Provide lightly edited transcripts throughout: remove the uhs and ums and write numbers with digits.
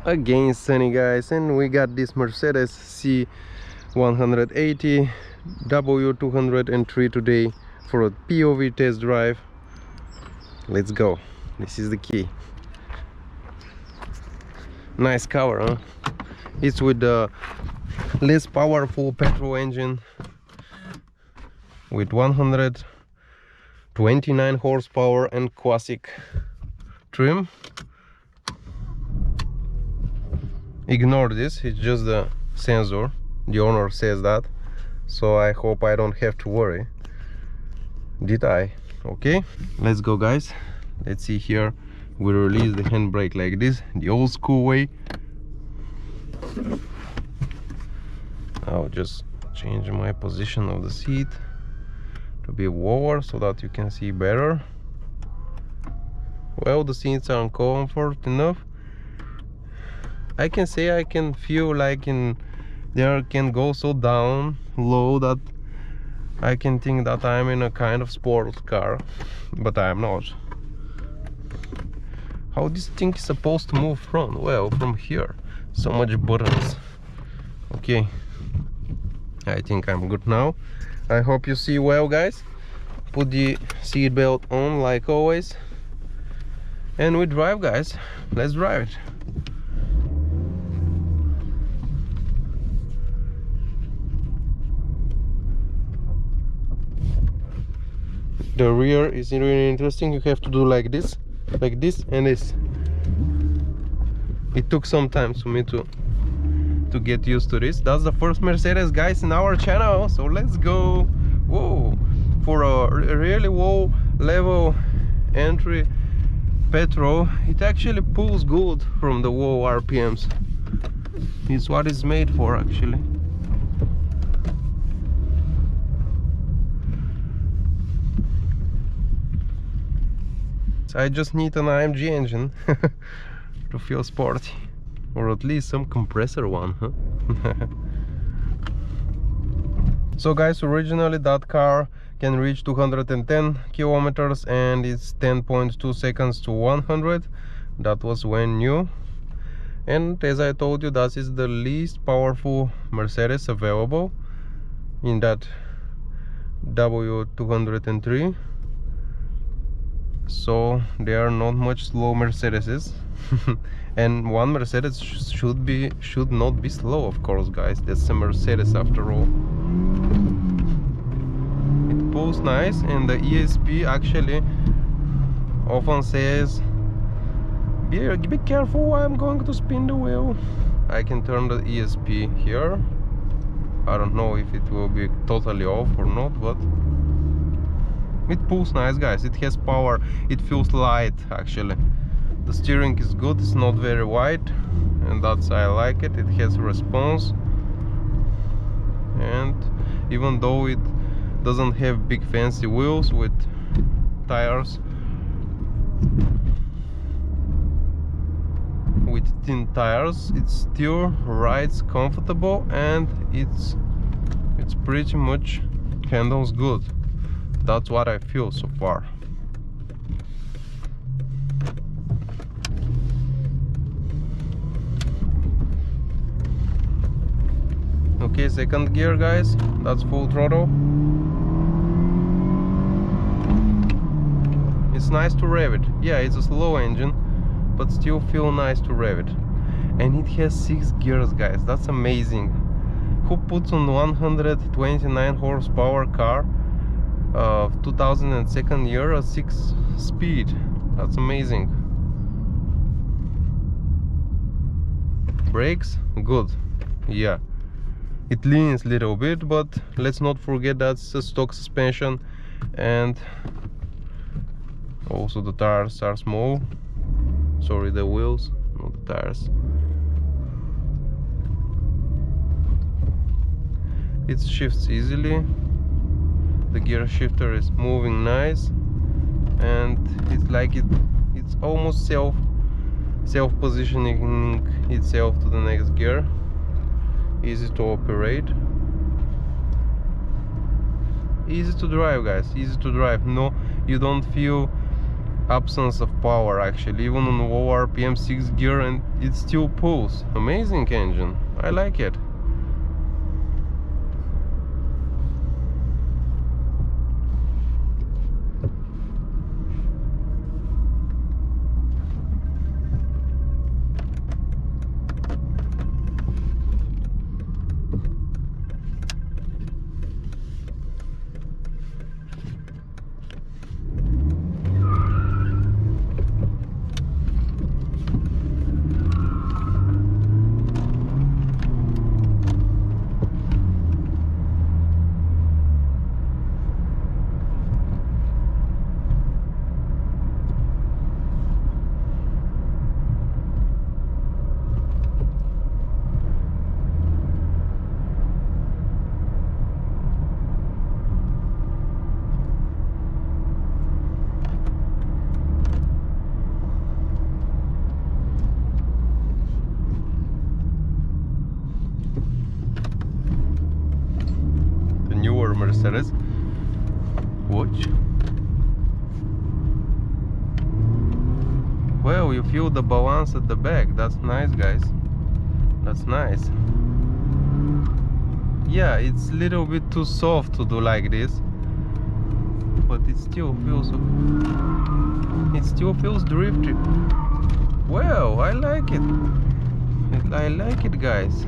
Again sunny, guys, and we got this Mercedes C180 W203 today for a POV test drive. Let's go. This is the key. Nice cover, huh? It's with the less powerful petrol engine with 129 horsepower and classic trim. Ignore this, it's just the sensor. The owner says that, so I hope I don't have to worry. Did I? Okay, let's go, guys. Let's see here. We release the handbrake like this, the old school way. I'll just change my position of the seat to be lower so that you can see better. Well, the seats are comfort enough. I can say I can feel like there can go so down low that I can think that I'm in a kind of sports car, but I'm not. How this thing is supposed to move from? Well, from here. So much buttons. Okay, I think I'm good now. I hope you see well, guys. Put the seat belt on like always, and we drive, guys. Let's drive it. The rear is really interesting. You have to do like this, and this. It took some time for me to get used to this. That's the first Mercedes, guys, in our channel, so let's go. Whoa, for a really low level entry petrol, it actually pulls good from the low RPMs. It's what it's made for, actually. I just need an AMG engine to feel sporty, or at least some compressor one, huh? So, guys, originally that car can reach 210 kilometers and it's 10.2 seconds to 100. That was when new, and as I told you, that is the least powerful Mercedes available in that W203. So there are not much slow Mercedeses. And one Mercedes should not be slow, of course, guys. That's a Mercedes after all. It pulls nice, and the ESP actually often says, be careful, I'm going to spin the wheel. I can turn the ESP here. I don't know if it will be totally off or not, but it pulls nice, guys. It has power. It feels light, actually. The steering is good. It's not very wide, and I like it. It has response, and even though it doesn't have big fancy wheels with tires, with thin tires, it still rides comfortable, and it's pretty much handles good. That's what I feel so far. Okay, second gear, guys. That's full throttle. It's nice to rev it. Yeah, it's a slow engine, but still feel nice to rev it. And it has 6 gears, guys. That's amazing. Who puts on 129 horsepower car of 2002 year a 6-speed? That's amazing. Brakes, good. Yeah, it leans a little bit, but let's not forget that's a stock suspension, and also the tires are small. Sorry, the wheels, not the tires. It shifts easily. The gear shifter is moving nice, and it's like it's almost self-positioning itself to the next gear. Easy to operate, easy to drive, guys. Easy to drive. No, you don't feel absence of power actually, even on low RPM 6 gear, and it still pulls. Amazing engine, I like it. Newer Mercedes. Watch. Well, you feel the balance at the back. That's nice, guys. That's nice. Yeah, it's a little bit too soft to do like this, but it still feels drifty. Well, I like it. I like it, guys.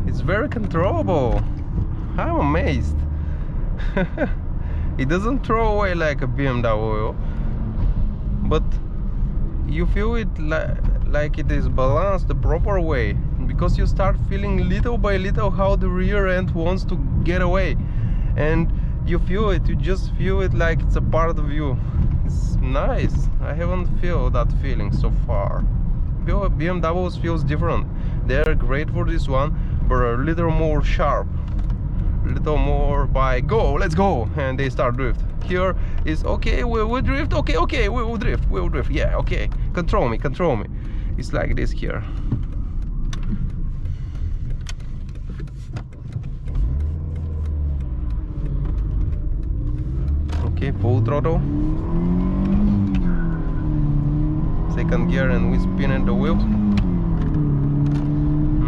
It's very controllable. I'm amazed. It doesn't throw away like a BMW, but you feel it like it is balanced the proper way, because you start feeling little by little how the rear end wants to get away, and you feel it, you just feel it like it's a part of you. It's nice. I haven't felt that feeling so far. BMWs feels different. They're great for this one, but a little more sharp, little more by go, let's go, and they start drift. Here is okay, we'll drift, okay, we'll drift, yeah, okay, control me. It's like this here. Okay, full throttle, second gear, and we spinning the wheels.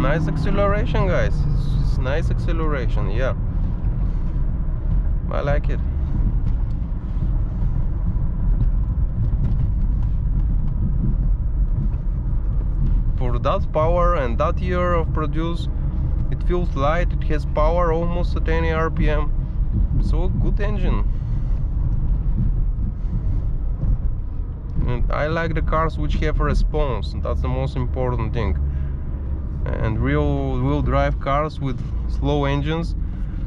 Nice acceleration, guys. It's nice acceleration, yeah. I like it. For that power and that year of produce, it feels light, it has power almost at any RPM. So good engine. And I like the cars which have a response. That's the most important thing. And real-wheel drive cars with slow engines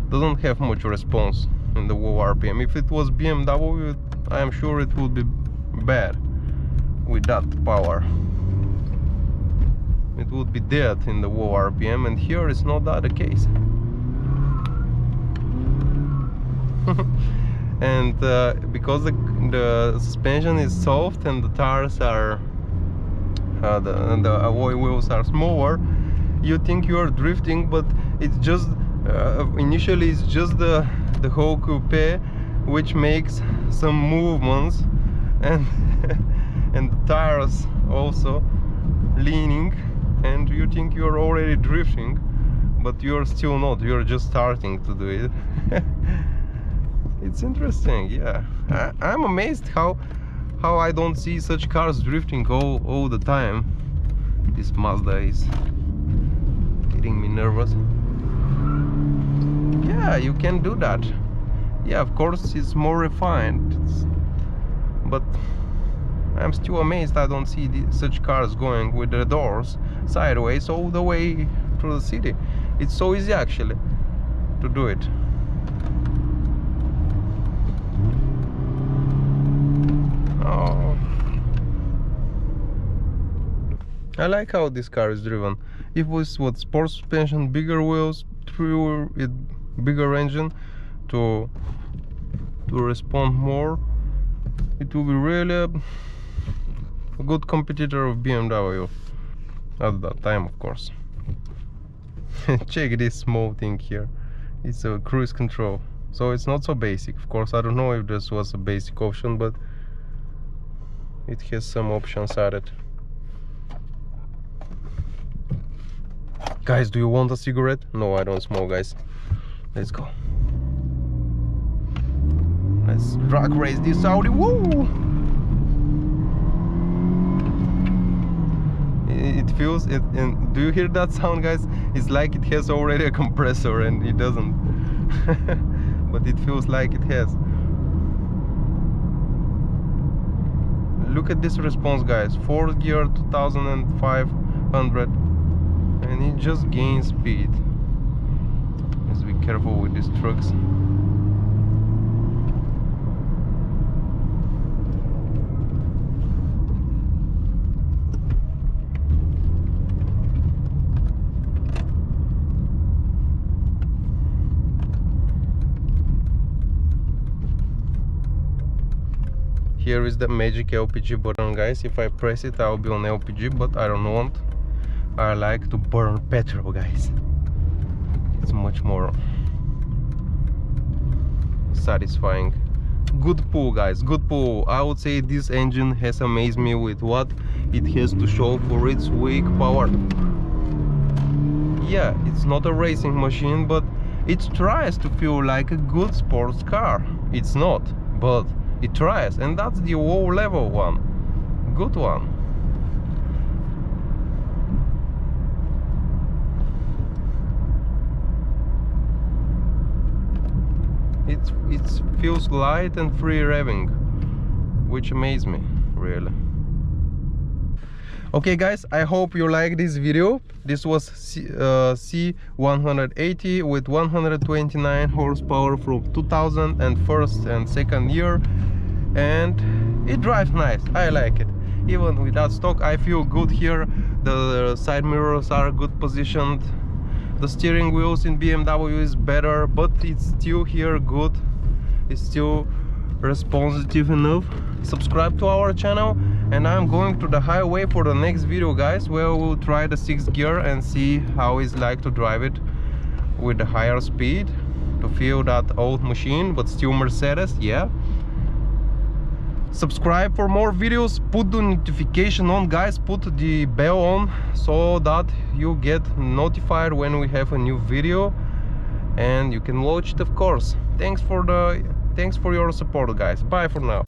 doesn't have much response in the low RPM. If it was BMW, I am sure it would be bad with that power. It would be dead in the low RPM, and here it's not that the case. And because the suspension is soft and the tires are the alloy wheels are smaller, you think you are drifting, but it's just initially it's just the whole coupe which makes some movements, and and the tires also leaning, and you think you're already drifting, but you're still not, you're just starting to do it. It's interesting, yeah. I'm amazed how I don't see such cars drifting all the time. This Mazda is getting me nervous. Yeah, you can do that. Yeah, of course it's more refined, but I'm still amazed I don't see such cars going with the doors sideways all the way through the city. It's so easy actually to do it. Oh, I like how this car is driven. If it was what, sport suspension, bigger wheels, through it, bigger engine to respond more, it will be really a good competitor of BMW at that time, of course. Check this small thing here. It's a cruise control, so it's not so basic. Of course, I don't know if this was a basic option, but it has some options added. Guys, do you want a cigarette? No, I don't smoke, guys. Let's go. Let's drag race this Audi. Woo! It feels it, and do you hear that sound, guys? It's like it has already a compressor and it doesn't. But it feels like it has. Look at this response, guys. 4th gear, 2500, and it just gains speed. Let's be careful with these trucks. Here is the magic LPG button, guys. If I press it, I'll be on LPG, but I don't want. I like to burn petrol, guys. It's much more satisfying. Good pull, guys, good pull. I would say this engine has amazed me with what it has to show for its weak power. Yeah, it's not a racing machine, but it tries to feel like a good sports car. It's not, but it tries, and that's the low level one. Good one. It feels light and free revving, which amazes me, really. Okay, guys, I hope you like this video. This was C180 with 129 horsepower from 2001 and 2nd year, and it drives nice. I like it. Even without stock, I feel good here. The side mirrors are good positioned. The steering wheels in BMW is better, but it's still here good. It's still responsive enough. Subscribe to our channel, and I'm going to the highway for the next video, guys, where we'll try the 6th gear and see how it's like to drive it with the higher speed, to feel that old machine but still Mercedes. Yeah, subscribe for more videos, put the notification on, guys, put the bell on so that you get notified when we have a new video, and you can watch it, of course. Thanks for your support, guys. Bye for now.